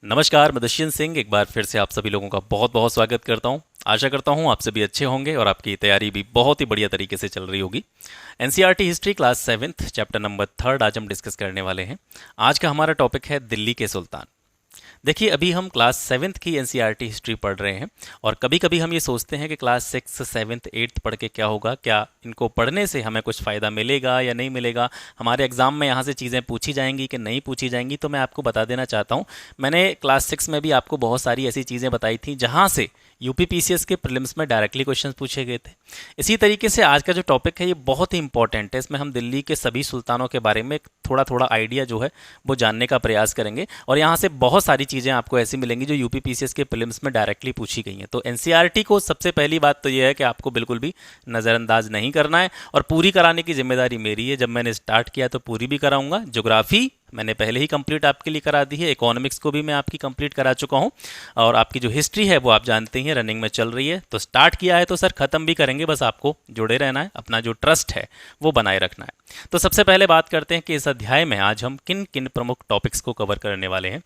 नमस्कार, मैं दुष्यंत सिंह एक बार फिर से आप सभी लोगों का बहुत बहुत स्वागत करता हूं। आशा करता हूं आप सभी अच्छे होंगे और आपकी तैयारी भी बहुत ही बढ़िया तरीके से चल रही होगी। NCERT history class 7th chapter number 3 आज हम डिस्कस करने वाले हैं। आज का हमारा टॉपिक है दिल्ली के सुल्तान। देखिए, अभी हम क्लास 7th की एनसीईआरटी हिस्ट्री पढ़ रहे हैं और कभी कभी हम ये सोचते हैं कि क्लास 6, 7th, 8th पढ़ के क्या होगा, क्या इनको पढ़ने से हमें कुछ फ़ायदा मिलेगा या नहीं मिलेगा, हमारे एग्ज़ाम में यहाँ से चीज़ें पूछी जाएंगी कि नहीं पूछी जाएंगी। तो मैं आपको बता देना चाहता हूँ, मैंने क्लास 6 में भी आपको बहुत सारी ऐसी चीज़ें बताई थी जहाँ से यूपीपीसीएस के प्रीलिम्स में डायरेक्टली क्वेश्चन पूछे गए थे। इसी तरीके से आज का जो टॉपिक है ये बहुत ही इंपॉर्टेंट है। इसमें हम दिल्ली के सभी सुल्तानों के बारे में थोड़ा थोड़ा आइडिया जो है वो जानने का प्रयास करेंगे और यहाँ से बहुत सारी चीज़ें आपको ऐसी मिलेंगी जो यूपीपीसीएस के प्रीलिम्स में डायरेक्टली पूछी गई हैं। तो एनसीईआरटी को सबसे पहली बात तो ये है कि आपको बिल्कुल भी नज़रअंदाज नहीं करना है और पूरी कराने की जिम्मेदारी मेरी है। जब मैंने स्टार्ट किया तो पूरी भी कराऊंगा। ज्योग्राफी मैंने पहले ही कंप्लीट आपके लिए करा दी है, इकोनॉमिक्स को भी मैं आपकी कंप्लीट करा चुका हूं और आपकी जो हिस्ट्री है वो आप जानते हैं रनिंग में चल रही है। तो स्टार्ट किया है तो सर ख़त्म भी करेंगे, बस आपको जुड़े रहना है, अपना जो ट्रस्ट है वो बनाए रखना है। तो सबसे पहले बात करते हैं कि इस अध्याय में आज हम किन किन प्रमुख टॉपिक्स को कवर करने वाले हैं।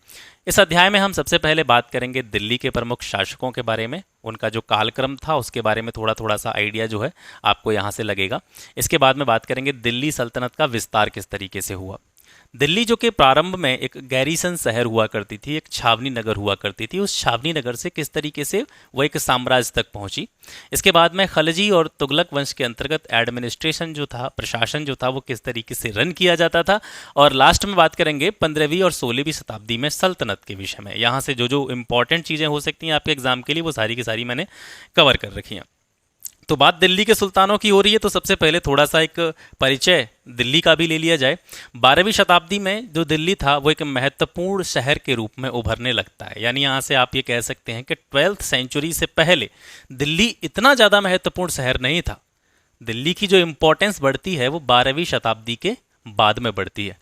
इस अध्याय में हम सबसे पहले बात करेंगे दिल्ली के प्रमुख शासकों के बारे में, उनका जो कालक्रम था उसके बारे में थोड़ा थोड़ा सा आइडिया जो है आपको यहाँ से लगेगा। इसके बाद में बात करेंगे दिल्ली सल्तनत का विस्तार किस तरीके से हुआ। दिल्ली जो कि प्रारंभ में एक गैरीसन शहर हुआ करती थी, एक छावनी नगर हुआ करती थी, उस छावनी नगर से किस तरीके से वो एक साम्राज्य तक पहुंची। इसके बाद में खलजी और तुगलक वंश के अंतर्गत एडमिनिस्ट्रेशन जो था, प्रशासन जो था वो किस तरीके से रन किया जाता था। और लास्ट में बात करेंगे 15वीं और 16वीं शताब्दी में सल्तनत के विषय में। यहाँ से जो जो इंपॉर्टेंट चीज़ें हो सकती हैं आपके एग्जाम के लिए वो सारी की सारी मैंने कवर कर रखी हैं। तो बात दिल्ली के सुल्तानों की हो रही है तो सबसे पहले थोड़ा सा एक परिचय दिल्ली का भी ले लिया जाए। 12वीं शताब्दी में जो दिल्ली था वो एक महत्वपूर्ण शहर के रूप में उभरने लगता है। यानी यहाँ से आप ये कह सकते हैं कि 12th सेंचुरी से पहले दिल्ली इतना ज़्यादा महत्वपूर्ण शहर नहीं था। दिल्ली की जो इम्पोर्टेंस बढ़ती है वो 12वीं शताब्दी के बाद में बढ़ती है।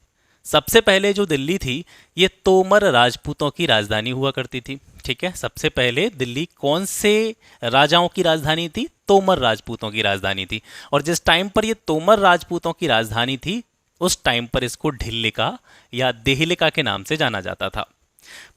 सबसे पहले जो दिल्ली थी ये तोमर राजपूतों की राजधानी हुआ करती थी। ठीक है, सबसे पहले दिल्ली कौन से राजाओं की राजधानी थी? तोमर राजपूतों की राजधानी थी। और जिस टाइम पर ये तोमर राजपूतों की राजधानी थी उस टाइम पर इसको ढिल्लिका या देहलिका के नाम से जाना जाता था।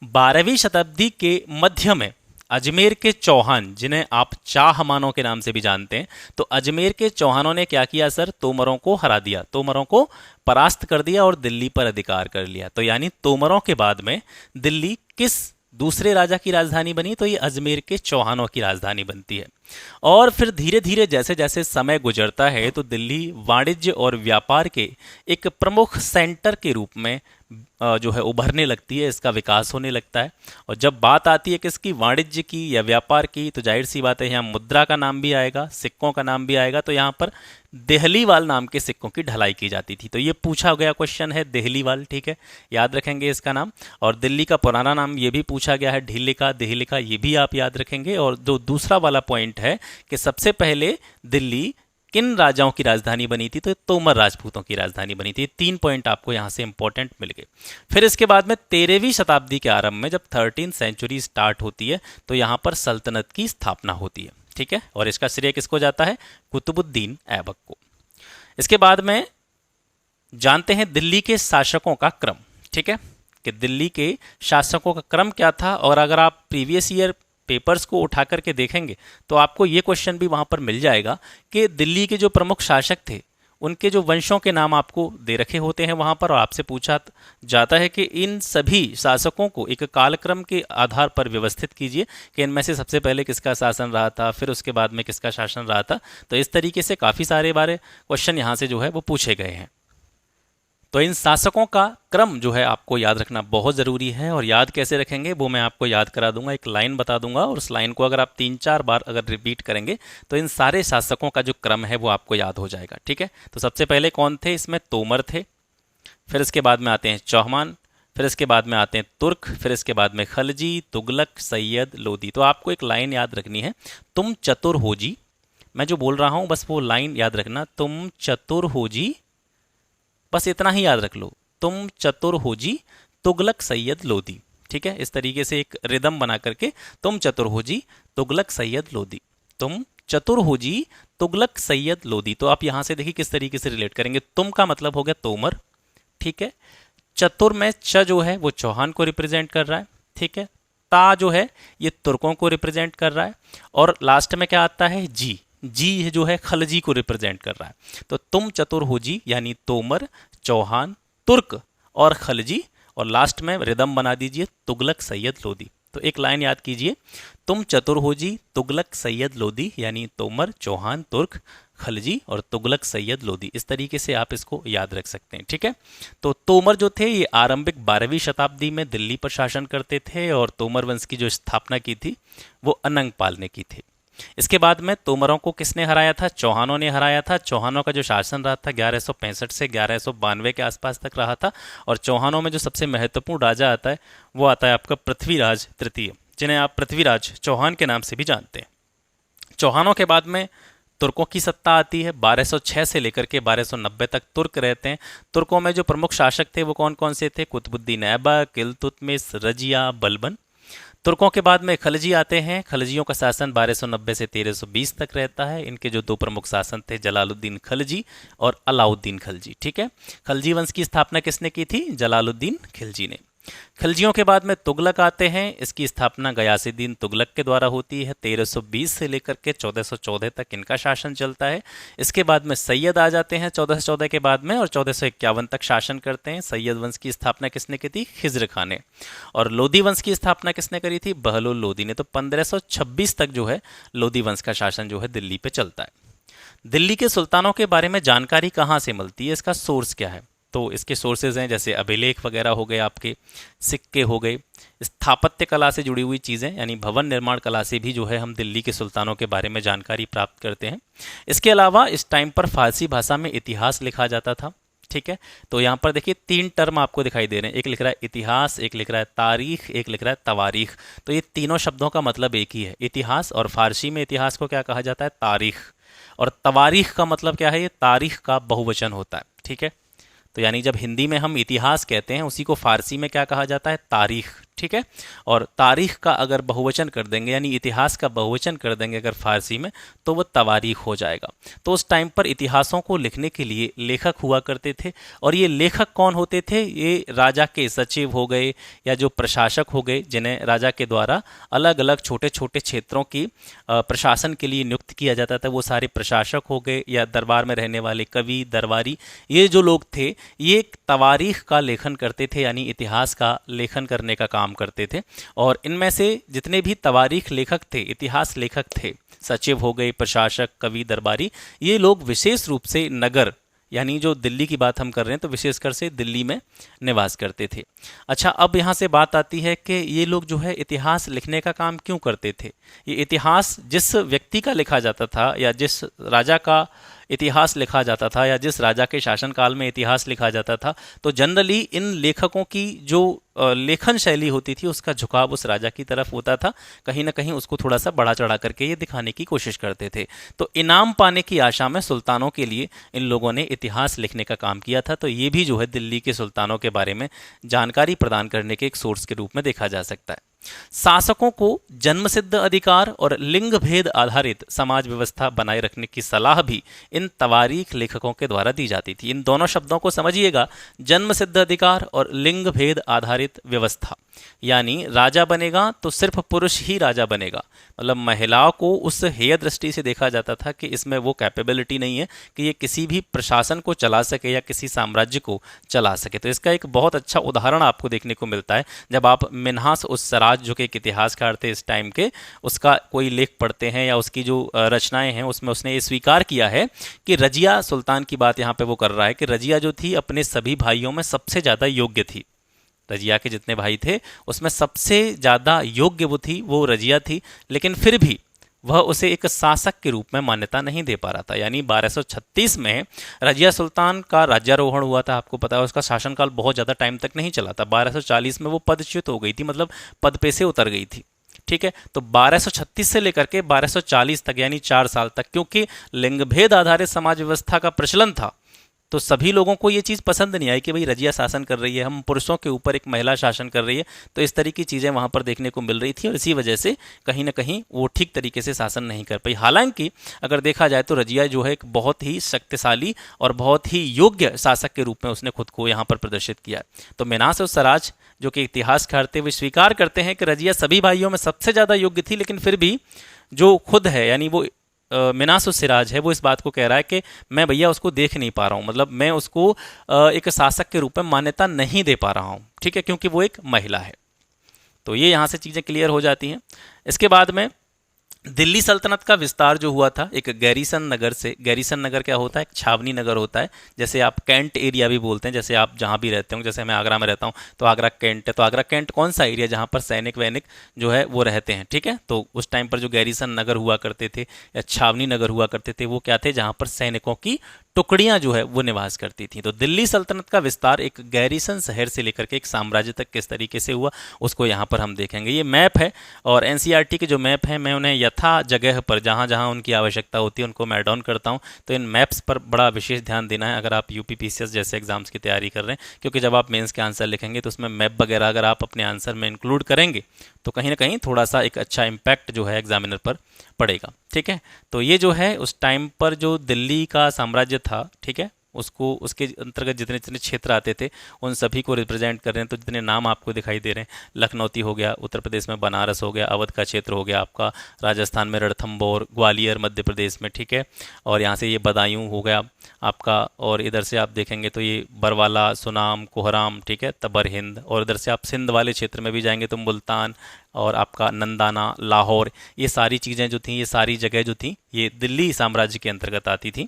12वीं शताब्दी के मध्य में अजमेर के चौहान, जिन्हें आप चाहमानों के नाम से भी जानते हैं, तो अजमेर के चौहानों ने क्या किया सर? तोमरों को हरा दिया, तोमरों को परास्त कर दिया और दिल्ली पर अधिकार कर लिया। तो यानी तोमरों के बाद में दिल्ली किस दूसरे राजा की राजधानी बनी? तो ये अजमेर के चौहानों की राजधानी बनती है। और फिर धीरे धीरे जैसे जैसे समय गुजरता है तो दिल्ली वाणिज्य और व्यापार के एक प्रमुख सेंटर के रूप में जो है उभरने लगती है, इसका विकास होने लगता है। और जब बात आती है किसकी? वाणिज्य की या व्यापार की, तो जाहिर सी बात है यहाँ मुद्रा का नाम भी आएगा, सिक्कों का नाम भी आएगा। तो यहाँ पर देहलीवाल नाम के सिक्कों की ढलाई की जाती थी। तो ये पूछा गया क्वेश्चन है देहलीवाल, ठीक है, याद रखेंगे इसका नाम। और दिल्ली का पुराना नाम ये भी पूछा गया है, ढिल्लिका, देहलिका, ये भी आप याद रखेंगे। और जो दूसरा वाला पॉइंट है कि सबसे पहले दिल्ली किन राजाओं की राजधानी बनी थी? तो तोमर राजपूतों की राजधानी बनी थी। 3 पॉइंट आपको यहाँ से इंपॉर्टेंट मिल गए। फिर इसके बाद में 13वीं शताब्दी के आरंभ में जब 13th सेंचुरी स्टार्ट होती है तो यहाँ पर सल्तनत की स्थापना होती है। ठीक है, और इसका श्रेय किसको जाता है? कुतुबुद्दीन ऐबक को। इसके बाद में जानते हैं दिल्ली के शासकों का क्रम। ठीक है, कि दिल्ली के शासकों का क्रम क्या था। और अगर आप प्रीवियस ईयर पेपर्स को उठा करके देखेंगे तो आपको ये क्वेश्चन भी वहाँ पर मिल जाएगा कि दिल्ली के जो प्रमुख शासक थे उनके जो वंशों के नाम आपको दे रखे होते हैं वहाँ पर, और आपसे पूछा जाता है कि इन सभी शासकों को एक कालक्रम के आधार पर व्यवस्थित कीजिए कि इनमें से सबसे पहले किसका शासन रहा था, फिर उसके बाद में किसका शासन रहा था। तो इस तरीके से काफ़ी सारे बारे क्वेश्चन यहाँ से जो है वो पूछे गए हैं। तो इन शासकों का क्रम जो है आपको याद रखना बहुत ज़रूरी है। और याद कैसे रखेंगे वो मैं आपको याद करा दूंगा, एक लाइन बता दूंगा और उस लाइन को अगर आप 3-4 बार अगर रिपीट करेंगे तो इन सारे शासकों का जो क्रम है वो आपको याद हो जाएगा। ठीक है, तो सबसे पहले कौन थे? इसमें तोमर थे, फिर इसके बाद में आते हैं चौहान, फिर इसके बाद में आते हैं तुर्क, फिर इसके बाद में खलजी, तुगलक, सैयद, लोदी। तो आपको एक लाइन याद रखनी है, तुम चतुर हो जी। मैं जो बोल रहा हूँ बस वो लाइन याद रखना, तुम चतुर हो जी, बस इतना ही याद रख लो, तुम चतुर हो जी, तुगलक, सैयद, लोदी। ठीक है, इस तरीके से एक रिदम बना करके, तुम चतुर हो जी, तुगलक, सैयद, लोदी, तुम चतुर हो जी, तुगलक, सैयद, लोदी। तो आप यहां से देखिए किस तरीके से रिलेट करेंगे। तुम का मतलब हो गया तोमर, ठीक है, चतुर में च जो है वो चौहान को रिप्रेजेंट कर रहा है, ठीक है। ता जो है ये तुर्कों को रिप्रेजेंट कर रहा है, और लास्ट में क्या आता है, जी, जी जो है खलजी को रिप्रेजेंट कर रहा है। तो तुम चतुर्भुजी यानी तोमर, चौहान, तुर्क और खलजी, और लास्ट में रिदम बना दीजिए तुगलक, सैयद, लोदी। तो एक लाइन याद कीजिए, तुम चतुर्भुजी, तुगलक, सैयद, लोदी, यानी तोमर, चौहान, तुर्क, खलजी और तुगलक, सैयद, लोदी। इस तरीके से आप इसको याद रख सकते हैं, ठीक है। तो तोमर जो थे ये आरंभिक 12वीं शताब्दी में दिल्ली पर शासन करते थे, और तोमर वंश की जो स्थापना की थी वो अनंगपाल ने की थी। इसके बाद में तोमरों को किसने हराया था, चौहानों ने हराया था। चौहानों का जो शासन रहा था 1165 से 1192 के आसपास तक रहा था, और चौहानों में जो सबसे महत्वपूर्ण राजा आता है वो आता है आपका पृथ्वीराज तृतीय, जिन्हें आप पृथ्वीराज चौहान के नाम से भी जानते हैं। चौहानों के बाद में तुर्कों की सत्ता आती है। 1206 से लेकर के 1290 तक तुर्क रहते हैं। तुर्कों में जो प्रमुख शासक थे वो कौन कौन से थे, कुतुबुद्दीन ऐबक, इल्तुतमिश, रजिया, बलबन। तुर्कों के बाद में खलजी आते हैं। खलजियों का शासन 1290 से 1320 तक रहता है। इनके जो दो प्रमुख शासन थे, जलालुद्दीन खलजी और अलाउद्दीन खलजी, ठीक है। खलजी वंश की स्थापना किसने की थी, जलालुद्दीन खिलजी ने। खलजियों के बाद में तुगलक आते हैं। इसकी स्थापना गयासुद्दीन तुगलक के द्वारा होती है। 1320 से लेकर के 1414 तक इनका शासन चलता है। इसके बाद में सैयद आ जाते हैं 1414 के बाद में, और 1451 तक शासन करते हैं। सैयद वंश की स्थापना किसने की थी, खिज्र खान ने। और लोदी वंश की स्थापना किसने करी थी, बहलोल लोदी ने। तो 1526 तक जो है लोदी वंश का शासन जो है दिल्ली पे चलता है। दिल्ली के सुल्तानों के बारे में जानकारी कहाँ से मिलती है, इसका सोर्स क्या है, तो इसके सोर्सेज हैं जैसे अभिलेख वगैरह हो गए, आपके सिक्के हो गए, स्थापत्य कला से जुड़ी हुई चीज़ें यानी भवन निर्माण कला से भी जो है हम दिल्ली के सुल्तानों के बारे में जानकारी प्राप्त करते हैं। इसके अलावा इस टाइम पर फारसी भाषा में इतिहास लिखा जाता था, ठीक है। तो यहाँ पर देखिए 3 टर्म आपको दिखाई दे रहे हैं, एक लिख रहा है इतिहास, एक लिख रहा है तारीख, एक लिख रहा है तवारीख। तो ये तीनों शब्दों का मतलब एक ही है, इतिहास, और फारसी में इतिहास को क्या कहा जाता है, तारीख। और तवारीख का मतलब क्या है, ये तारीख का बहुवचन होता है, ठीक है। तो यानी जब हिंदी में हम इतिहास कहते हैं उसी को फारसी में क्या कहा जाता है, तारीख, ठीक है। और तारीख का अगर बहुवचन कर देंगे यानी इतिहास का बहुवचन कर देंगे अगर फारसी में, तो वो तवारीख हो जाएगा। तो उस टाइम पर इतिहासों को लिखने के लिए लेखक हुआ करते थे, और ये लेखक कौन होते थे, ये राजा के सचिव हो गए या जो प्रशासक हो गए, जिन्हें राजा के द्वारा अलग अलग छोटे छोटे क्षेत्रों की प्रशासन के लिए नियुक्त किया जाता था, वो सारे प्रशासक हो गए, या दरबार में रहने वाले कवि, दरबारी, ये जो लोग थे ये तवारीख का लेखन करते थे, यानी इतिहास का लेखन करने का काम करते थे। और इनमें से जितने भी तवारीख लेखक थे, इतिहास लेखक थे, सचिव हो गए, प्रशासक, कवि, दरबारी, ये लोग विशेष रूप से नगर यानी जो दिल्ली की बात हम कर रहे हैं तो विशेषकर से दिल्ली में निवास करते थे। अच्छा, अब यहाँ से बात आती है कि ये लोग जो है इतिहास लिखने का काम क्यों करते थे। ये इतिहास जिस व्यक्ति का लिखा जाता था या जिस राजा का इतिहास लिखा जाता था या जिस राजा के शासनकाल में इतिहास लिखा जाता था, तो जनरली इन लेखकों की जो लेखन शैली होती थी उसका झुकाव उस राजा की तरफ होता था, कहीं ना कहीं उसको थोड़ा सा बढ़ा चढ़ा करके ये दिखाने की कोशिश करते थे। तो इनाम पाने की आशा में सुल्तानों के लिए इन लोगों ने इतिहास लिखने का काम किया था। तो ये भी जो है दिल्ली के सुल्तानों के बारे में जानकारी प्रदान करने के एक सोर्स के रूप में देखा जा सकता है। शासकों को जन्मसिद्ध अधिकार और लिंग भेद आधारित समाज व्यवस्था बनाए रखने की सलाह भी इन तवारीख लेखकों के द्वारा दी जाती थी। इन दोनों शब्दों को समझिएगा, जन्मसिद्ध अधिकार और लिंग भेद आधारित व्यवस्था, यानी राजा बनेगा तो सिर्फ पुरुष ही राजा बनेगा, मतलब महिलाओं को उस हेय दृष्टि से देखा जाता था कि इसमें वो कैपेबिलिटी नहीं है कि ये किसी भी प्रशासन को चला सके या किसी साम्राज्य को चला सके। तो इसका एक बहुत अच्छा उदाहरण आपको देखने को मिलता है जब आप मिन्हास उस सराज, जो कि एक इतिहासकार थे इस टाइम के, उसका कोई लेख पढ़ते हैं या उसकी जो रचनाएं हैं उसमें उसने ये स्वीकार किया है कि रजिया सुल्तान की बात यहाँ पे वो कर रहा है कि रजिया जो थी अपने सभी भाइयों में सबसे ज़्यादा योग्य थी। रजिया के जितने भाई थे उसमें सबसे ज़्यादा योग्य वो रजिया थी, लेकिन फिर भी वह उसे एक शासक के रूप में मान्यता नहीं दे पा रहा था। यानी 1236 में रजिया सुल्तान का राज्यारोहण हुआ था, आपको पता है उसका शासनकाल बहुत ज़्यादा टाइम तक नहीं चला था। 1240 में वो पदच्युत हो गई थी, मतलब पद पे से उतर गई थी, ठीक है। तो 1236 से लेकर के 1240 तक यानी 4 साल तक, क्योंकि लिंग भेद आधारित समाज व्यवस्था का प्रचलन था, तो सभी लोगों को ये चीज़ पसंद नहीं आई कि भाई रजिया शासन कर रही है, हम पुरुषों के ऊपर एक महिला शासन कर रही है। तो इस तरह की चीज़ें वहाँ पर देखने को मिल रही थी और इसी वजह से कहीं ना कहीं वो ठीक तरीके से शासन नहीं कर पाई। हालांकि अगर देखा जाए तो रजिया जो है एक बहुत ही शक्तिशाली और बहुत ही योग्य शासक के रूप में उसने खुद को यहाँ पर प्रदर्शित किया। तो मेनास और सराज जो कि इतिहासकार थे वे स्वीकार करते हैं कि रजिया सभी भाइयों में सबसे ज़्यादा योग्य थी, लेकिन फिर भी जो खुद है यानी वो मिनास और सिराज है वो इस बात को कह रहा है कि मैं भैया उसको देख नहीं पा रहा हूँ, मतलब मैं उसको एक शासक के रूप में मान्यता नहीं दे पा रहा हूँ, ठीक है, क्योंकि वो एक महिला है। तो ये यहाँ से चीज़ें क्लियर हो जाती हैं। इसके बाद में दिल्ली सल्तनत का विस्तार जो हुआ था एक गैरीसन नगर से। गैरीसन नगर क्या होता है? एक छावनी नगर होता है, जैसे आप कैंट एरिया भी बोलते हैं, जैसे आप जहाँ भी रहते हो, जैसे मैं आगरा में रहता हूँ तो आगरा कैंट है। तो आगरा कैंट कौन सा एरिया जहाँ पर सैनिक वैनिक जो है वो रहते हैं, ठीक है। तो उस टाइम पर जो गैरीसन नगर हुआ करते थे या छावनी नगर हुआ करते थे वो क्या थे? जहाँ पर सैनिकों की टुकड़ियां जो है वो निवास करती थी। तो दिल्ली सल्तनत का विस्तार एक गैरीसन शहर से लेकर के एक साम्राज्य तक किस तरीके से हुआ उसको यहाँ पर हम देखेंगे। ये मैप है और एनसीईआरटी के जो मैप हैं मैं उन्हें यथा जगह पर जहाँ जहाँ उनकी आवश्यकता होती है उनको मैं ऐड ऑन करता हूँ। तो इन मैप्स पर बड़ा विशेष ध्यान देना है अगर आप यूपी पीसीएस जैसे एग्जाम्स की तैयारी कर रहे हैं, क्योंकि जब आप मेंस के आंसर लिखेंगे तो उसमें मैप वगैरह अगर आप अपने आंसर में इंक्लूड करेंगे तो कहीं ना कहीं थोड़ा सा एक अच्छा इम्पैक्ट जो है एग्जामिनर पर पड़ेगा, ठीक है। तो ये जो है उस टाइम पर जो दिल्ली का साम्राज्य था, ठीक है, उसको उसके अंतर्गत जितने जितने क्षेत्र आते थे उन सभी को रिप्रेजेंट कर रहे हैं। तो जितने नाम आपको दिखाई दे रहे हैं, लखनौती हो गया, उत्तर प्रदेश में बनारस हो गया, अवध का क्षेत्र हो गया आपका, राजस्थान में रणथंभौर, ग्वालियर मध्य प्रदेश में, ठीक है, और यहाँ से ये बदायूं हो गया आपका, और इधर से आप देखेंगे तो ये बरवाला, सुनाम, कोहराम, ठीक है, तबर हिंद, और इधर से आप सिंध वाले क्षेत्र में भी जाएंगे तो मुल्तान और आपका नंदाना, लाहौर, ये सारी चीज़ें जो थी, ये सारी जगह जो थी ये दिल्ली साम्राज्य के अंतर्गत आती थी।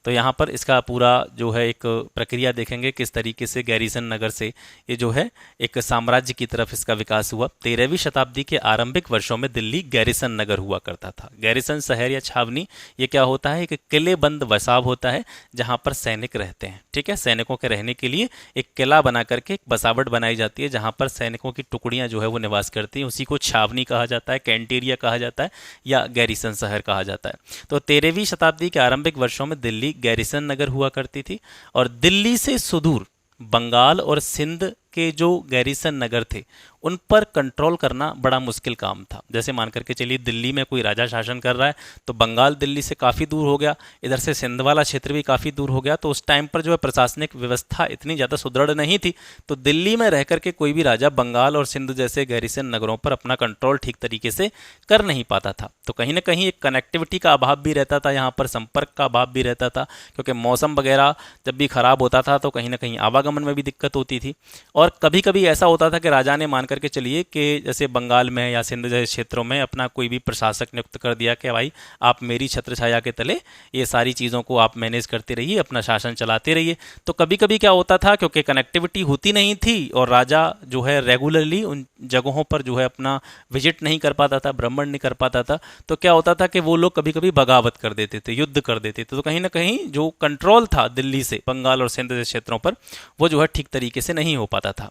तो यहाँ पर इसका पूरा जो है एक प्रक्रिया देखेंगे किस तरीके से गैरीसन नगर से ये जो है एक साम्राज्य की तरफ इसका विकास हुआ। 13वीं शताब्दी के आरंभिक वर्षों में दिल्ली गैरीसन नगर हुआ करता था। गैरीसन शहर या छावनी ये क्या होता है? एक किलेबंद बसाव होता है जहाँ पर सैनिक रहते हैं, ठीक है। सैनिकों के रहने के लिए एक किला बना करके एक बसावट बनाई जाती है जहाँ पर सैनिकों की टुकड़ियाँ जो है वो निवास करती हैं। उसी को छावनी कहा जाता है, कैंट एरिया कहा जाता है या गैरीसन शहर कहा जाता है। तो 13वीं शताब्दी के आरंभिक वर्षों में दिल्ली गैरीसन नगर हुआ करती थी और दिल्ली से सुदूर बंगाल और सिंध के जो गैरीसन नगर थे उन पर कंट्रोल करना बड़ा मुश्किल काम था। जैसे मान करके चलिए दिल्ली में कोई राजा शासन कर रहा है तो बंगाल दिल्ली से काफ़ी दूर हो गया, इधर से सिंध वाला क्षेत्र भी काफ़ी दूर हो गया। तो उस टाइम पर जो है प्रशासनिक व्यवस्था इतनी ज़्यादा सुदृढ़ नहीं थी, तो दिल्ली में रह करके कोई भी राजा बंगाल और सिंध जैसे गैरीसन नगरों पर अपना कंट्रोल ठीक तरीके से कर नहीं पाता था। तो कहीं ना कहीं एक कनेक्टिविटी का अभाव भी रहता था, यहाँ पर संपर्क का अभाव भी रहता था, क्योंकि मौसम वगैरह जब भी खराब होता था तो कहीं ना कहीं आवागमन में भी दिक्कत होती थी। और कभी कभी ऐसा होता था कि राजा ने मान करके चलिए कि जैसे बंगाल में या सिंध जैसे क्षेत्रों में अपना कोई भी प्रशासक नियुक्त कर दिया कि भाई आप मेरी छत्र छाया के तले ये सारी चीज़ों को आप मैनेज करते रहिए, अपना शासन चलाते रहिए। तो कभी कभी क्या होता था, क्योंकि कनेक्टिविटी होती नहीं थी और राजा जो है रेगुलरली उन जगहों पर जो है अपना विजिट नहीं कर पाता था, भ्रमण नहीं कर पाता था, तो क्या होता था कि वो लोग कभी कभी बगावत कर देते थे, युद्ध कर देते थे। तो कहीं ना कहीं जो कंट्रोल था दिल्ली से बंगाल और सिंध जैसे क्षेत्रों पर वो जो है ठीक तरीके से नहीं हो पाता था।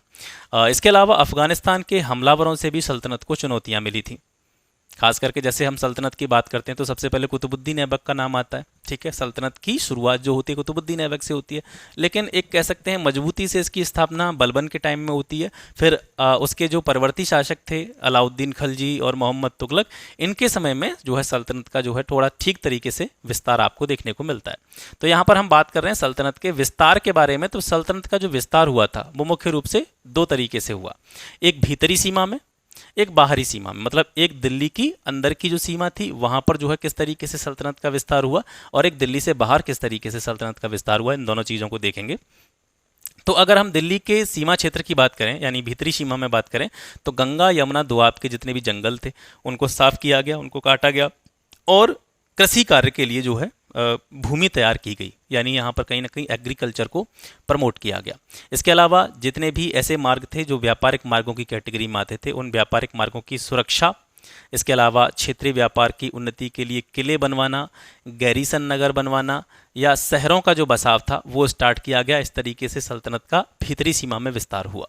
इसके अलावा अफगानिस्तान के हमलावरों से भी सल्तनत को चुनौतियां मिली थी। खास करके जैसे हम सल्तनत की बात करते हैं तो सबसे पहले कुतुबुद्दीन ऐबक का नाम आता है, ठीक है। सल्तनत की शुरुआत जो होती है कुतुबुद्दीन ऐबक से होती है, लेकिन एक कह सकते हैं मजबूती से इसकी स्थापना बलबन के टाइम में होती है। फिर उसके जो परवर्ती शासक थे अलाउद्दीन खलजी और मोहम्मद तुगलक, इनके समय में जो है सल्तनत का जो है थोड़ा ठीक तरीके से विस्तार आपको देखने को मिलता है। तो यहाँ पर हम बात कर रहे हैं सल्तनत के विस्तार के बारे में। तो सल्तनत का जो विस्तार हुआ था वो मुख्य रूप से दो तरीके से हुआ, एक भीतरी सीमा में, एक बाहरी सीमा में। मतलब एक दिल्ली की अंदर की जो सीमा थी वहां पर जो है किस तरीके से सल्तनत का विस्तार हुआ और एक दिल्ली से बाहर किस तरीके से सल्तनत का विस्तार हुआ, इन दोनों चीज़ों को देखेंगे। तो अगर हम दिल्ली के सीमा क्षेत्र की बात करें यानी भीतरी सीमा में बात करें तो गंगा यमुना दोआब के जितने भी जंगल थे उनको साफ किया गया, उनको काटा गया और कृषि कार्य के लिए जो है भूमि तैयार की गई, यानी यहाँ पर कहीं ना कहीं एग्रीकल्चर को प्रमोट किया गया। इसके अलावा जितने भी ऐसे मार्ग थे जो व्यापारिक मार्गों की कैटेगरी में आते थे उन व्यापारिक मार्गों की सुरक्षा, इसके अलावा क्षेत्रीय व्यापार की उन्नति के लिए किले बनवाना, गैरीसन नगर बनवाना या शहरों का जो बसाव था वो स्टार्ट किया गया। इस तरीके से सल्तनत का भीतरी सीमा में विस्तार हुआ।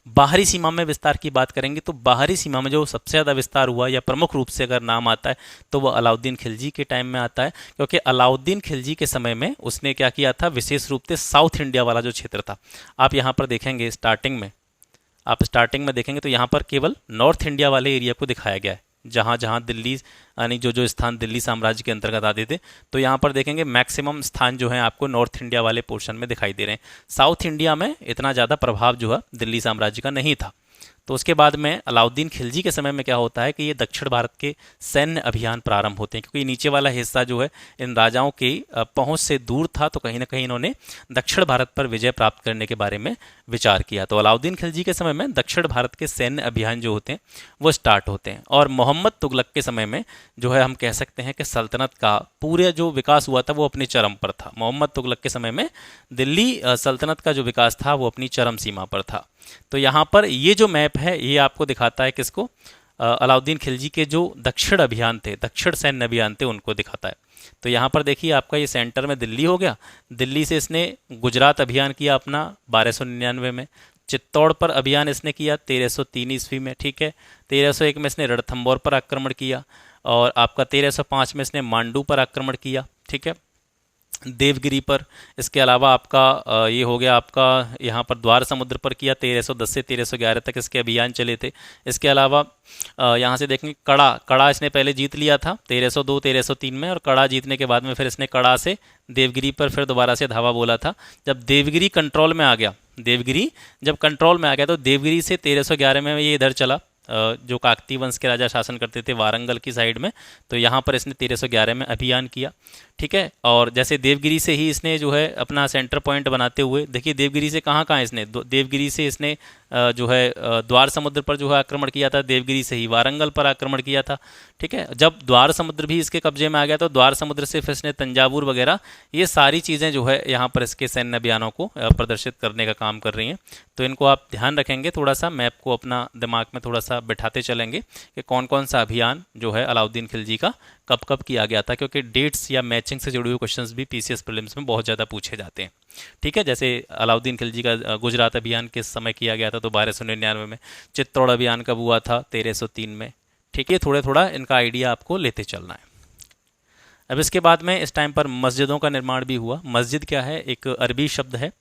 बाहरी सीमा में विस्तार की बात करेंगे तो बाहरी सीमा में जो सबसे ज़्यादा विस्तार हुआ या प्रमुख रूप से अगर नाम आता है तो वह अलाउद्दीन खिलजी के टाइम में आता है, क्योंकि अलाउद्दीन खिलजी के समय में उसने क्या किया था, विशेष रूप से साउथ इंडिया वाला जो क्षेत्र था, आप यहाँ पर देखेंगे स्टार्टिंग में देखेंगे तो यहाँ पर केवल नॉर्थ इंडिया वाले एरिया को दिखाया गया है, जहाँ जहाँ दिल्ली यानी जो जो स्थान दिल्ली साम्राज्य के अंतर्गत आते थे, तो यहाँ पर देखेंगे मैक्सिमम स्थान जो है आपको नॉर्थ इंडिया वाले पोर्शन में दिखाई दे रहे हैं। साउथ इंडिया में इतना ज़्यादा प्रभाव जो है दिल्ली साम्राज्य का नहीं था। तो उसके बाद में अलाउद्दीन खिलजी के समय में क्या होता है कि ये दक्षिण भारत के सैन्य अभियान प्रारंभ होते हैं, क्योंकि नीचे वाला हिस्सा जो है इन राजाओं की पहुंच से दूर था, तो कहीं ना कहीं इन्होंने दक्षिण भारत पर विजय प्राप्त करने के बारे में विचार किया। तो अलाउद्दीन खिलजी के समय में दक्षिण भारत के सैन्य अभियान जो होते हैं वो स्टार्ट होते हैं। और मोहम्मद तुगलक के समय में जो है हम कह सकते हैं कि सल्तनत का पूरा जो विकास हुआ था वो अपनी चरम पर था। मोहम्मद तुगलक के समय में दिल्ली सल्तनत का जो विकास था वो अपनी चरम सीमा पर था। तो यहाँ पर ये जो मैप है ये आपको दिखाता है किसको, अलाउद्दीन खिलजी के जो दक्षिण अभियान थे, दक्षिण सैन्य अभियान थे, उनको दिखाता है। तो यहाँ पर देखिए आपका ये सेंटर में दिल्ली हो गया, दिल्ली से इसने गुजरात अभियान किया अपना 1299 में, चित्तौड़ पर अभियान इसने किया 1303 ईस्वी में, ठीक है। 1301 में इसने रणथंभौर पर आक्रमण किया, और आपका 1305 में इसने मांडू पर आक्रमण किया, ठीक है, देवगिरी पर। इसके अलावा आपका ये हो गया आपका यहाँ पर द्वार समुद्र पर किया, 1310 से 1311 तक इसके अभियान चले थे। इसके अलावा यहाँ से देखेंगे कड़ा इसने पहले जीत लिया था 1302 1303 में, और कड़ा जीतने के बाद में फिर इसने कड़ा से देवगिरी पर फिर दोबारा से धावा बोला था। जब देवगिरी कंट्रोल में आ गया, तो देवगिरी से 1311 में ये इधर चला, जो काकतीय वंश के राजा शासन करते थे वारंगल की साइड में, तो यहाँ पर इसने 1311 में अभियान किया, ठीक है। और जैसे देवगिरी से ही इसने जो है अपना सेंटर पॉइंट बनाते हुए, देखिए देवगिरी से कहाँ इसने, देवगिरी से इसने जो है द्वार समुद्र पर जो है आक्रमण किया था, देवगिरी से ही वारंगल पर आक्रमण किया था, ठीक है। जब द्वार समुद्र भी इसके कब्जे में आ गया तो द्वार समुद्र से फिर इसने तंजावुर वगैरह, ये सारी चीज़ें जो है यहाँ पर इसके सैन्य अभियानों को प्रदर्शित करने का काम कर रही हैं। तो इनको आप ध्यान रखेंगे, थोड़ा सा मैप को अपना दिमाग में थोड़ा सा बिठाते चलेंगे कि कौन कौन सा अभियान जो है अलाउद्दीन खिलजी का कब कब किया गया था, क्योंकि डेट्स या मैचिंग से जुड़े हुए क्वेश्चंस भी पीसीएस प्रीलिम्स में बहुत ज़्यादा पूछे जाते हैं, ठीक है। जैसे अलाउद्दीन खिलजी का गुजरात अभियान किस समय किया गया था, तो 1299 में। चित्तौड़ अभियान कब हुआ था, 1303 में, ठीक है। थोड़ा थोड़ा इनका आइडिया आपको लेते चलना है। अब इसके बाद में इस टाइम पर मस्जिदों का निर्माण भी हुआ। मस्जिद क्या है, एक अरबी शब्द है,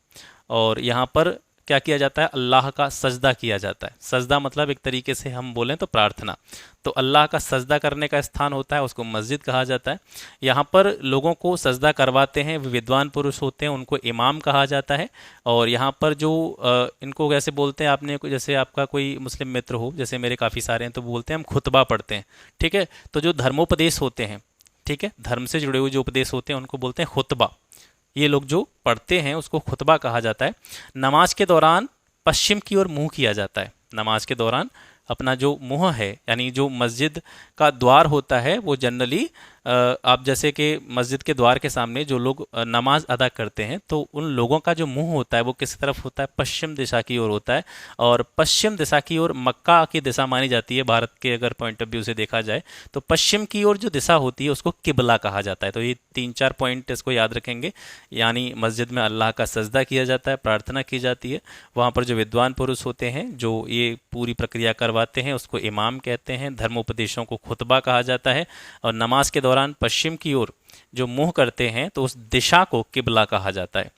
और यहाँ पर क्या किया जाता है, अल्लाह का सजदा किया जाता है। सजदा मतलब एक तरीके से हम बोलें तो प्रार्थना, तो अल्लाह का सजदा करने का स्थान होता है, उसको मस्जिद कहा जाता है। यहाँ पर लोगों को सजदा करवाते हैं विद्वान पुरुष होते हैं, उनको इमाम कहा जाता है। और यहाँ पर जो इनको कैसे बोलते हैं, आपने जैसे आपका कोई मुस्लिम मित्र हो, जैसे मेरे काफ़ी सारे हैं, तो बोलते हैं हम खुतबा पढ़ते हैं, ठीक है। तो जो धर्मोपदेश होते हैं, ठीक है, धर्म से जुड़े हुए जो उपदेश होते हैं उनको बोलते हैं खुतबा। ये लोग जो पढ़ते हैं उसको खुतबा कहा जाता है। नमाज के दौरान पश्चिम की ओर मुंह किया जाता है। नमाज के दौरान अपना जो मुंह है, यानी जो मस्जिद का द्वार होता है, वो जनरली आप जैसे कि मस्जिद के द्वार के सामने जो लोग नमाज अदा करते हैं, तो उन लोगों का जो मुंह होता है वो किस तरफ होता है, पश्चिम दिशा की ओर होता है। और पश्चिम दिशा की ओर मक्का की दिशा मानी जाती है भारत के अगर पॉइंट ऑफ व्यू से देखा जाए, तो पश्चिम की ओर जो दिशा होती है उसको किबला कहा जाता है। तो ये 3-4 पॉइंट इसको याद रखेंगे। यानी मस्जिद में अल्लाह का सजदा किया जाता है, प्रार्थना की जाती है। वहाँ पर जो विद्वान पुरुष होते हैं जो ये पूरी प्रक्रिया करवाते हैं उसको इमाम कहते हैं। धर्मोपदेशों को खुतबा कहा जाता है। और नमाज के दौरान पश्चिम की ओर जो मुंह करते हैं तो उस दिशा को किबला कहा जाता है।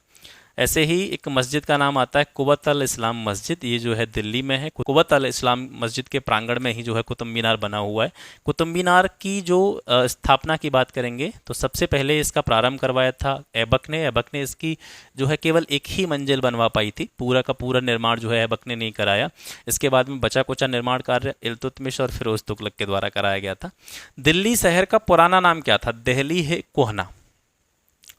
ऐसे ही एक मस्जिद का नाम आता है कुवत अल इस्लाम मस्जिद, ये जो है दिल्ली में है। कुवत अल इस्लाम मस्जिद के प्रांगण में ही जो है कुतुब मीनार बना हुआ है। कुतुब मीनार की जो स्थापना की बात करेंगे तो सबसे पहले इसका प्रारंभ करवाया था ऐबक ने। ऐबक ने इसकी जो है केवल एक ही मंजिल बनवा पाई थी, पूरा का पूरा निर्माण जो है ऐबक ने नहीं कराया। इसके बाद में बचा कुचा निर्माण कार्य इल्तुतमिश और फिरोज तुगलक के द्वारा कराया गया था। दिल्ली शहर का पुराना नाम क्या था, देहली है कोहना।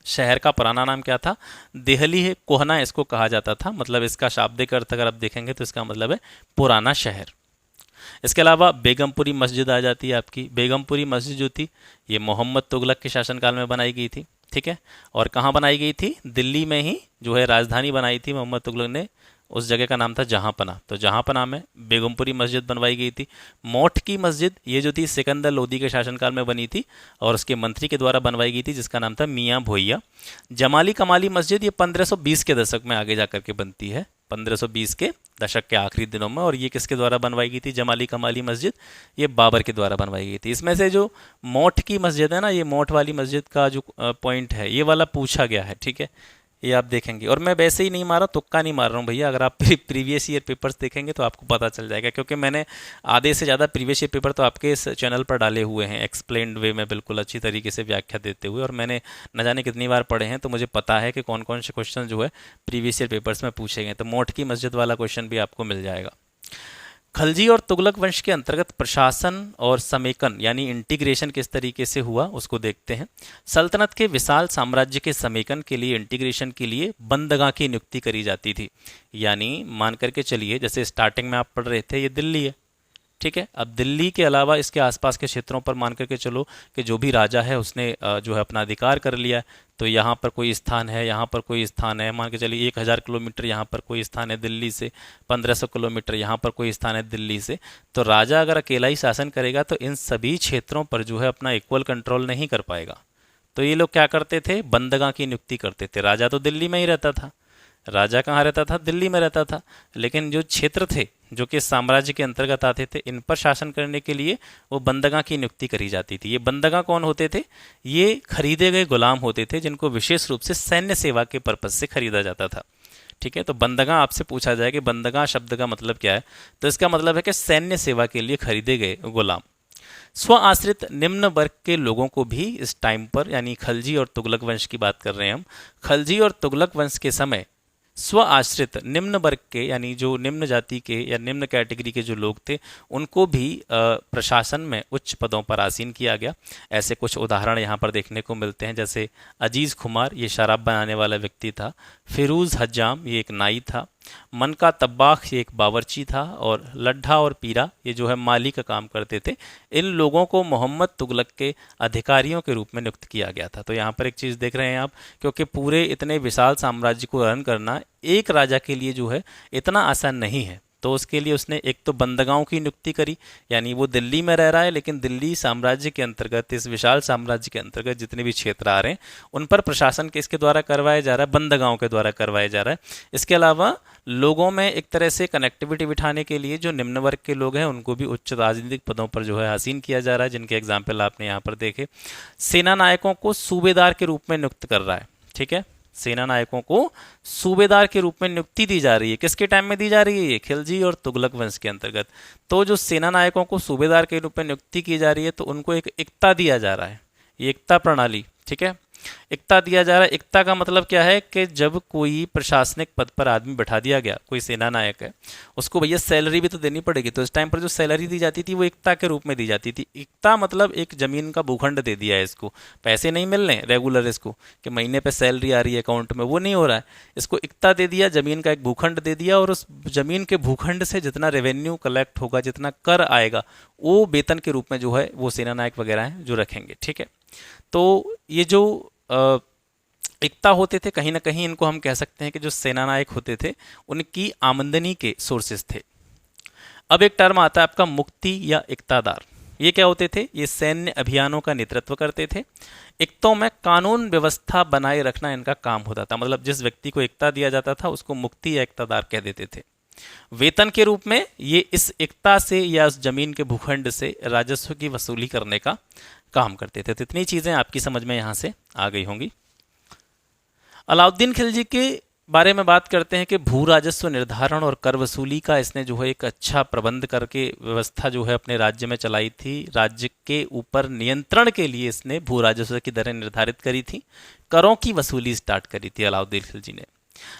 शहर का पुराना नाम क्या था, देहली है कोहना इसको कहा जाता था। मतलब इसका शाब्दिक अर्थ अगर आप देखेंगे तो इसका मतलब है पुराना शहर। इसके अलावा बेगमपुरी मस्जिद आ जाती है आपकी। बेगमपुरी मस्जिद जो थी ये मोहम्मद तुगलक के शासनकाल में बनाई गई थी, ठीक है। और कहाँ बनाई गई थी, दिल्ली में ही जो है राजधानी बनाई थी मोहम्मद तुगलक ने उस जगह का नाम था जहांपना। तो जहांपना में बेगमपुरी मस्जिद बनवाई गई थी। मोठ की मस्जिद ये जो थी सिकंदर लोदी के शासनकाल में बनी थी और उसके मंत्री के द्वारा बनवाई गई थी, जिसका नाम था मियाँ भोइया। जमाली कमाली मस्जिद ये 1520 के दशक में आगे जाकर के बनती है, 1520 के दशक के आखिरी दिनों में। और ये किसके द्वारा बनवाई गई थी? जमाली कमाली मस्जिद ये बाबर के द्वारा बनवाई गई थी। इसमें से जो मोठ की मस्जिद है ना, ये मोठ वाली मस्जिद का जो पॉइंट है ये वाला पूछा गया है, ठीक है, ये आप देखेंगे। और मैं वैसे ही नहीं मारा, तुक्का नहीं मार रहा हूँ भैया, अगर आप प्रीवियस ईयर पेपर्स देखेंगे तो आपको पता चल जाएगा, क्योंकि मैंने आधे से ज़्यादा प्रीवियस ईयर पेपर तो आपके इस चैनल पर डाले हुए हैं एक्सप्लेन्ड वे में, बिल्कुल अच्छी तरीके से व्याख्या देते हुए। और मैंने न जाने कितनी बार पढ़े हैं, तो मुझे पता है कि कौन कौन से क्वेश्चन जो है प्रीवियस ईयर पेपर्स में पूछे गए। तो मोठ की मस्जिद वाला क्वेश्चन भी आपको मिल जाएगा। खलजी और तुगलक वंश के अंतर्गत प्रशासन और समेकन यानी इंटीग्रेशन किस तरीके से हुआ उसको देखते हैं। सल्तनत के विशाल साम्राज्य के समेकन के लिए, इंटीग्रेशन के लिए बंदगां की नियुक्ति करी जाती थी। यानी मान करके चलिए, जैसे स्टार्टिंग में आप पढ़ रहे थे, ये दिल्ली है, ठीक है। अब दिल्ली के अलावा इसके आसपास के क्षेत्रों पर मान करके चलो कि जो भी राजा है उसने जो है अपना अधिकार कर लिया है। तो यहाँ पर कोई स्थान है, यहाँ पर कोई स्थान है, मान के चलिए 1000 किलोमीटर यहाँ पर कोई स्थान है दिल्ली से, 1500 किलोमीटर यहाँ पर कोई स्थान है दिल्ली से। तो राजा अगर अकेला ही शासन करेगा तो इन सभी क्षेत्रों पर जो है अपना इक्वल कंट्रोल नहीं कर पाएगा। तो ये लोग क्या करते थे? बंदगां की नियुक्ति करते थे। राजा तो दिल्ली में ही रहता था, राजा कहाँ रहता था? दिल्ली में रहता था। लेकिन जो क्षेत्र थे जो कि साम्राज्य के अंतर्गत आते थे, इन पर शासन करने के लिए वो बंदगां की नियुक्ति करी जाती थी। ये बंदगां कौन होते थे? ये खरीदे गए गुलाम होते थे जिनको विशेष रूप से सैन्य सेवा के पर्पज से खरीदा जाता था, ठीक है। तो बंदगां आपसे पूछा जाए कि बंदगां शब्द का मतलब क्या है, तो इसका मतलब है कि सैन्य सेवा के लिए खरीदे गए गुलाम। स्व आश्रित निम्न वर्ग के लोगों को भी इस टाइम पर, यानी खलजी और तुगलक वंश की बात कर रहे हैं हम, खलजी और तुगलक वंश के समय स्व आश्रित निम्न वर्ग के, यानी जो निम्न जाति के या निम्न कैटेगरी के जो लोग थे, उनको भी प्रशासन में उच्च पदों पर आसीन किया गया। ऐसे कुछ उदाहरण यहाँ पर देखने को मिलते हैं, जैसे अजीज खुमार, ये शराब बनाने वाला व्यक्ति था। फिरूज हज्जाम, ये एक नाई था। मनका तब्बाख, ये एक बावर्ची था। और लड्ढा और पीरा, ये जो है माली का काम करते थे। इन लोगों को मोहम्मद तुगलक के अधिकारियों के रूप में नियुक्त किया गया था। तो यहाँ पर एक चीज़ देख रहे हैं आप, क्योंकि पूरे इतने विशाल साम्राज्य को रन करना एक राजा के लिए जो है इतना आसान नहीं है। तो उसके लिए उसने एक तो बंदगांव की नियुक्ति करी, यानी वो दिल्ली में रह रहा है, लेकिन दिल्ली साम्राज्य के अंतर्गत, इस विशाल साम्राज्य के अंतर्गत जितने भी क्षेत्र आ रहे हैं उन पर प्रशासन किसके द्वारा करवाया जा रहा है? बंदगांव के द्वारा करवाया जा रहा है। इसके अलावा लोगों में एक तरह से कनेक्टिविटी बिठाने के लिए जो निम्न वर्ग के लोग हैं उनको भी उच्च राजनीतिक पदों पर जो है आसीन किया जा रहा है, जिनके एग्जाम्पल आपने यहाँ पर देखे। सेना नायकों को सूबेदार के रूप में नियुक्त कर रहा है, ठीक है। सेना नायकों को सूबेदार के रूप में नियुक्ति दी जा रही है। किसके टाइम में दी जा रही है? ये खिलजी और तुगलक वंश के अंतर्गत। तो जो सेना नायकों को सूबेदार के रूप में नियुक्ति की जा रही है, तो उनको एक एकता दिया जा रहा है, ये एकता प्रणाली, ठीक है, एकता दिया जा रहा है। एकता का मतलब क्या है कि जब कोई प्रशासनिक पद पर आदमी बैठा दिया गया, कोई सेना नायक है, उसको भैया सैलरी भी तो देनी पड़ेगी। तो इस टाइम पर जो सैलरी दी जाती थी वो एकता के रूप में दी जाती थी। एकता मतलब एक जमीन का भूखंड दे दिया है इसको, पैसे नहीं मिल रहे रेगुलर इसको कि महीने पे सैलरी आ रही है अकाउंट में, वो नहीं हो रहा है। इसको एकता दे दिया, जमीन का एक भूखंड दे दिया, और उस जमीन के भूखंड से जितना रेवेन्यू कलेक्ट होगा, जितना कर आएगा, वो वेतन के रूप में जो है वो सेना नायक वगैरह हैं जो रखेंगे, ठीक है। तो ये जो एकता होते थे, कहीं ना कहीं इनको हम कह सकते हैं कि जो सेना नायक होते थे उनकी आमदनी के सोर्सेस थे। अब एक टर्म आता है आपका मुक्ति या एकतादार। ये क्या होते थे? ये सैन्य अभियानों का नेतृत्व करते थे। एकतों में कानून व्यवस्था बनाए रखना इनका काम होता था। मतलब जिस व्यक्ति को एकता दिया जाता था उसको मुक्ति या एकतादार कह देते थे। वेतन के रूप में ये इस एकता से या उस जमीन के भूखंड से राजस्व की वसूली करने का काम करते थे। तो इतनी चीजें आपकी समझ में यहां से आ गई होंगी। अलाउद्दीन खिलजी के बारे में बात करते हैं कि भू राजस्व निर्धारण और कर वसूली का इसने जो है एक अच्छा प्रबंध करके व्यवस्था जो है अपने राज्य में चलाई थी। राज्य के ऊपर नियंत्रण के लिए इसने भू राजस्व की दरें निर्धारित करी थी, करों की वसूली स्टार्ट करी थी अलाउद्दीन खिलजी ने।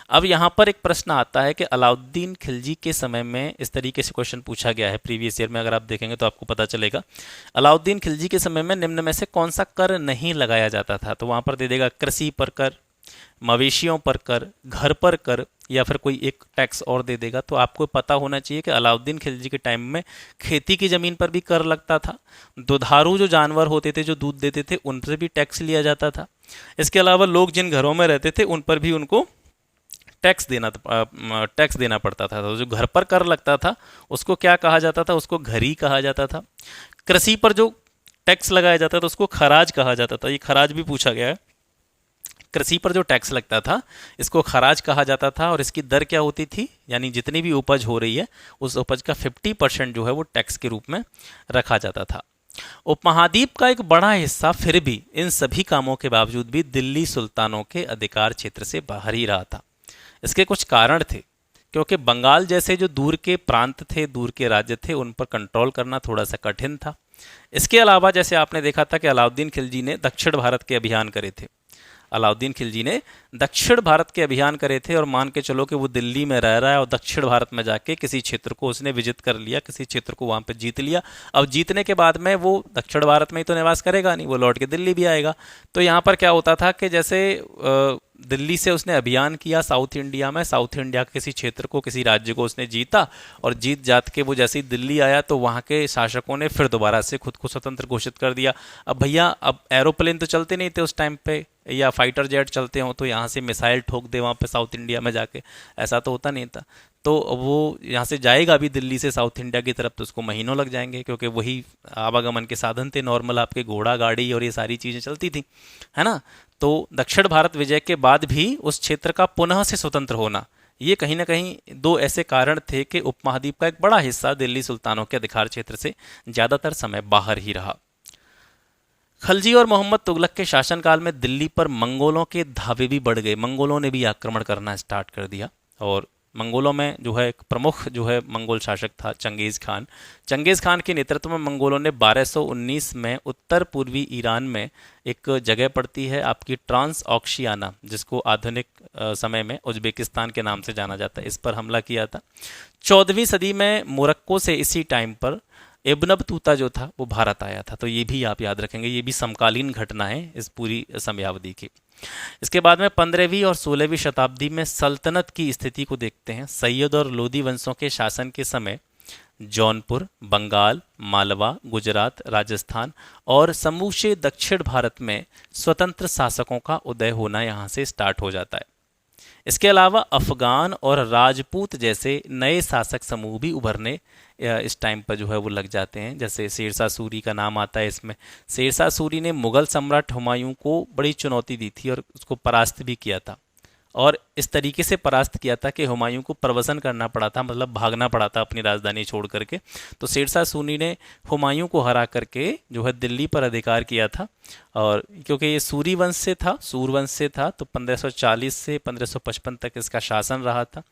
अब यहाँ पर एक प्रश्न आता है कि अलाउद्दीन खिलजी के समय में, इस तरीके से क्वेश्चन पूछा गया है प्रीवियस ईयर में, अगर आप देखेंगे तो आपको पता चलेगा, अलाउद्दीन खिलजी के समय में निम्न में से कौन सा कर नहीं लगाया जाता था। तो वहाँ पर दे देगा कृषि पर कर, मवेशियों पर कर, घर पर कर, या फिर कोई एक टैक्स और दे देगा। तो आपको पता होना चाहिए कि अलाउद्दीन खिलजी के टाइम में खेती की ज़मीन पर भी कर लगता था। दुधारू जो जानवर होते थे, जो दूध देते थे, उन पर भी टैक्स लिया जाता था। इसके अलावा लोग जिन घरों में रहते थे उन पर भी उनको टैक्स देना पड़ता था। तो जो घर पर कर लगता था उसको क्या कहा जाता था, उसको घरी कहा जाता था। कृषि पर जो टैक्स लगाया जाता था उसको खराज कहा जाता था। ये खराज भी पूछा गया है। कृषि पर जो टैक्स लगता था इसको खराज कहा जाता था, और इसकी दर क्या होती थी, यानी जितनी भी उपज हो रही है उस उपज का 50% जो है वो टैक्स के रूप में रखा जाता था। उपमहाद्वीप का एक बड़ा हिस्सा फिर भी इन सभी कामों के बावजूद भी दिल्ली सुल्तानों के अधिकार क्षेत्र से बाहर ही रहा था। इसके कुछ कारण थे, क्योंकि बंगाल जैसे जो दूर के प्रांत थे, दूर के राज्य थे, उन पर कंट्रोल करना थोड़ा सा कठिन था। इसके अलावा जैसे आपने देखा था कि अलाउद्दीन खिलजी ने दक्षिण भारत के अभियान करे थे। अलाउद्दीन खिलजी ने दक्षिण भारत के अभियान करे थे, और मान के चलो कि वो दिल्ली में रह रहा है और दक्षिण भारत में जाके किसी क्षेत्र को उसने विजिट कर लिया, किसी क्षेत्र को वहां पे जीत लिया। अब जीतने के बाद में वो दक्षिण भारत में ही तो निवास करेगा नहीं, वो लौट के दिल्ली भी आएगा। तो यहाँ पर क्या होता था कि जैसे दिल्ली से उसने अभियान किया साउथ इंडिया में, साउथ इंडिया के किसी क्षेत्र को, किसी राज्य को उसने जीता, और जीत जात के वो जैसे ही दिल्ली आया तो वहाँ के शासकों ने फिर दोबारा से खुद को स्वतंत्र घोषित कर दिया। अब भैया, अब एरोप्लेन तो चलते नहीं थे उस टाइम पे, या फाइटर जेट चलते हो तो यहाँ से मिसाइल ठोक दे वहाँ पे साउथ इंडिया में जाके, ऐसा तो होता नहीं था। तो वो यहाँ से जाएगा अभी दिल्ली से साउथ इंडिया की तरफ तो उसको महीनों लग जाएंगे, क्योंकि वही आवागमन के साधन थे नॉर्मल, आपके घोड़ा गाड़ी और ये सारी चीज़ें चलती थी, है ना। तो दक्षिण भारत विजय के बाद भी उस क्षेत्र का पुनः से स्वतंत्र होना, ये कहीं ना कहीं दो ऐसे कारण थे कि उपमहाद्वीप का एक बड़ा हिस्सा दिल्ली सुल्तानों के अधिकार क्षेत्र से ज़्यादातर समय बाहर ही रहा। खलजी और मोहम्मद तुगलक के शासनकाल में दिल्ली पर मंगोलों के धावे भी बढ़ गए। मंगोलों ने भी आक्रमण करना स्टार्ट कर दिया, और मंगोलों में जो है एक प्रमुख जो है मंगोल शासक था चंगेज़ खान। चंगेज़ खान के नेतृत्व में मंगोलों ने 1219 में उत्तर पूर्वी ईरान में एक जगह पड़ती है आपकी ट्रांस ऑक्शियाना, जिसको आधुनिक समय में उज्बेकिस्तान के नाम से जाना जाता है, इस पर हमला किया था। 14वीं सदी में मोरक्को से इसी टाइम पर इब्न बतूता जो था वो भारत आया था। तो ये भी आप याद रखेंगे, ये भी समकालीन घटना है इस पूरी समयावधि की। इसके बाद में 15वीं और 16वीं शताब्दी में सल्तनत की स्थिति को देखते हैं। सैयद और लोदी वंशों के शासन के समय जौनपुर, बंगाल, मालवा, गुजरात, राजस्थान और समूचे दक्षिण भारत में स्वतंत्र शासकों का उदय होना यहाँ से स्टार्ट हो जाता है। इसके अलावा अफगान और राजपूत जैसे नए शासक समूह भी उभरने इस टाइम पर जो है वो लग जाते हैं। जैसे शेरशाह सूरी का नाम आता है इसमें। शेरशाह सूरी ने मुगल सम्राट हुमायूं को बड़ी चुनौती दी थी और उसको परास्त भी किया था, और इस तरीके से परास्त किया था कि हुमायूं को प्रवसन करना पड़ा था, मतलब भागना पड़ा था अपनी राजधानी छोड़ करके। तो शेरशाह सूरी ने हुमायूं को हरा करके जो है दिल्ली पर अधिकार किया था, और क्योंकि ये सूरी वंश से था, सूर वंश से था, तो 1540 से 1555 तक इसका शासन रहा था।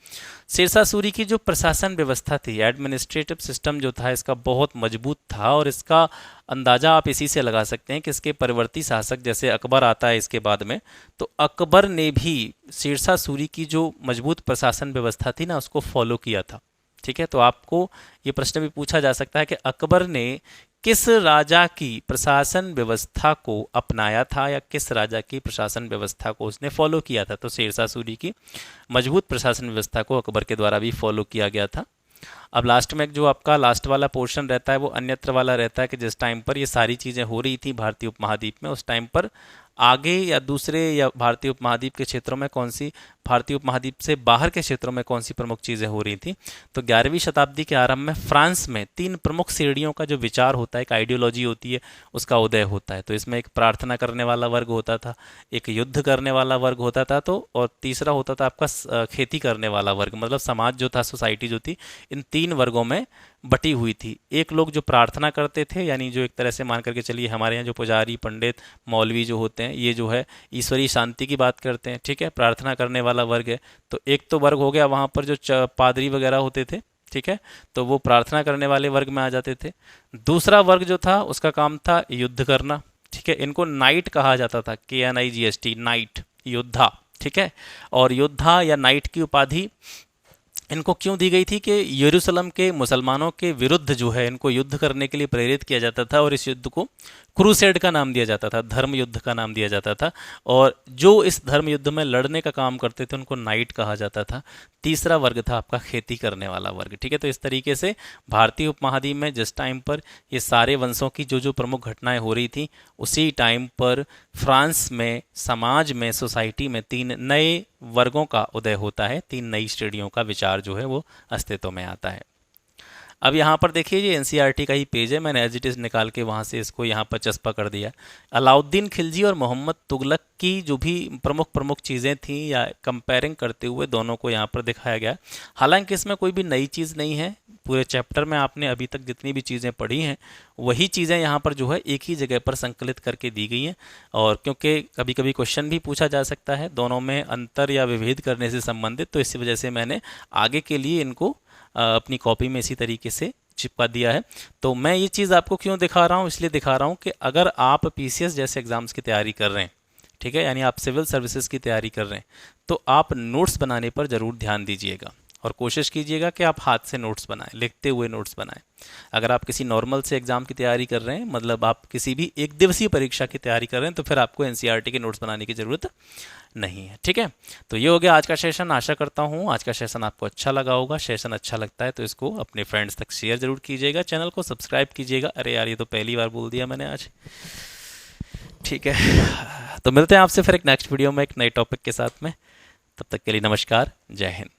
शेरशाह सूरी की जो प्रशासन व्यवस्था थी, एडमिनिस्ट्रेटिव सिस्टम जो था इसका बहुत मजबूत था, और इसका अंदाज़ा आप इसी से लगा सकते हैं कि इसके परिवर्ती शासक जैसे अकबर आता है इसके बाद में, तो अकबर ने भी शेरशाह सूरी की जो मजबूत प्रशासन व्यवस्था थी ना उसको फॉलो किया था। ठीक है, तो आपको ये प्रश्न भी पूछा जा सकता है कि अकबर ने किस राजा की प्रशासन व्यवस्था को अपनाया था, या किस राजा की प्रशासन व्यवस्था को उसने फॉलो किया था। तो शेरशाह सूरी की मजबूत प्रशासन व्यवस्था को अकबर के द्वारा भी फॉलो किया गया था। अब लास्ट में जो आपका लास्ट वाला पोर्शन रहता है वो अन्यत्र वाला रहता है, कि जिस टाइम पर ये सारी चीज़ें हो रही थी भारतीय उपमहाद्वीप में, उस टाइम पर आगे या दूसरे या भारतीय उपमहाद्वीप के क्षेत्रों में कौन सी, भारतीय उपमहाद्वीप से बाहर के क्षेत्रों में कौन सी प्रमुख चीज़ें हो रही थी। तो 11वीं शताब्दी के आरंभ में फ्रांस में 3 प्रमुख श्रेणियों का जो विचार होता है, एक आइडियोलॉजी होती है, उसका उदय होता है। तो इसमें एक प्रार्थना करने वाला वर्ग होता था, एक युद्ध करने वाला वर्ग होता था, तो और तीसरा होता था आपका खेती करने वाला वर्ग। मतलब समाज जो था, सोसाइटी जो थी, इन 3 वर्गों में बटी हुई थी। एक लोग जो प्रार्थना करते थे, यानी जो एक तरह से मान करके चलिए हमारे यहाँ जो पुजारी, पंडित, मौलवी जो होते हैं, ये जो है ईश्वरीय शांति की बात करते हैं। ठीक है, प्रार्थना करने वाला वर्ग है। तो एक तो वर्ग हो गया वहाँ पर जो पादरी वगैरह होते थे, ठीक है, तो वो प्रार्थना करने वाले वर्ग में आ जाते थे। दूसरा वर्ग जो था उसका काम था युद्ध करना। ठीक है, इनको नाइट कहा जाता था, KNIGHT, नाइट, योद्धा। ठीक है, और योद्धा या नाइट की उपाधि इनको क्यों दी गई थी कि यरूशलेम के मुसलमानों के विरुद्ध जो है इनको युद्ध करने के लिए प्रेरित किया जाता था, और इस युद्ध को क्रूसेड का नाम दिया जाता था, धर्म युद्ध का नाम दिया जाता था। और जो इस धर्म युद्ध में लड़ने का काम करते थे उनको नाइट कहा जाता था। तीसरा वर्ग था आपका खेती करने वाला वर्ग। ठीक है, तो इस तरीके से भारतीय उपमहाद्वीप में जिस टाइम पर ये सारे वंशों की जो जो प्रमुख घटनाएं हो रही थी, उसी टाइम पर फ्रांस में समाज में, सोसाइटी में 3 नए वर्गों का उदय होता है, 3 नई श्रेणियों का विचार जो है वो अस्तित्व में आता है। अब यहाँ पर देखिए ये एनसीईआरटी का ही पेज है, मैंने एज इट इज़ निकाल के वहाँ से इसको यहाँ पर चस्पा कर दिया। अलाउद्दीन खिलजी और मोहम्मद तुगलक की जो भी प्रमुख प्रमुख चीज़ें थीं या कंपेयरिंग करते हुए दोनों को यहाँ पर दिखाया गया। हालांकि इसमें कोई भी नई चीज़ नहीं है, पूरे चैप्टर में आपने अभी तक जितनी भी चीज़ें पढ़ी हैं वही चीज़ें यहाँ पर जो है एक ही जगह पर संकलित करके दी गई हैं। और क्योंकि कभी कभी क्वेश्चन भी पूछा जा सकता है दोनों में अंतर या विभेद करने से संबंधित, तो इसी वजह से मैंने आगे के लिए इनको अपनी कॉपी में इसी तरीके से चिपका दिया है। तो मैं ये चीज़ आपको क्यों दिखा रहा हूँ, इसलिए दिखा रहा हूँ कि अगर आप पीसीएस जैसे एग्ज़ाम्स की तैयारी कर रहे हैं, ठीक है, यानी आप सिविल सर्विसेज की तैयारी कर रहे हैं, तो आप नोट्स बनाने पर ज़रूर ध्यान दीजिएगा और कोशिश कीजिएगा कि आप हाथ से नोट्स बनाएं, लिखते हुए नोट्स बनाएं। अगर आप किसी नॉर्मल से एग्ज़ाम की तैयारी कर रहे हैं, मतलब आप किसी भी एक दिवसीय परीक्षा की तैयारी कर रहे हैं, तो फिर आपको एनसीईआरटी के नोट्स बनाने की ज़रूरत नहीं है। ठीक है, तो ये हो गया आज का सेशन। आशा करता हूँ आज का सेशन आपको अच्छा लगा होगा। सेशन अच्छा लगता है तो इसको अपने फ्रेंड्स तक शेयर जरूर कीजिएगा, चैनल को सब्सक्राइब कीजिएगा। अरे यार, ये तो पहली बार बोल दिया मैंने आज। ठीक है, तो मिलते हैं आपसे फिर एक नेक्स्ट वीडियो में एक नए टॉपिक के साथ में। तब तक के लिए नमस्कार, जय हिंद।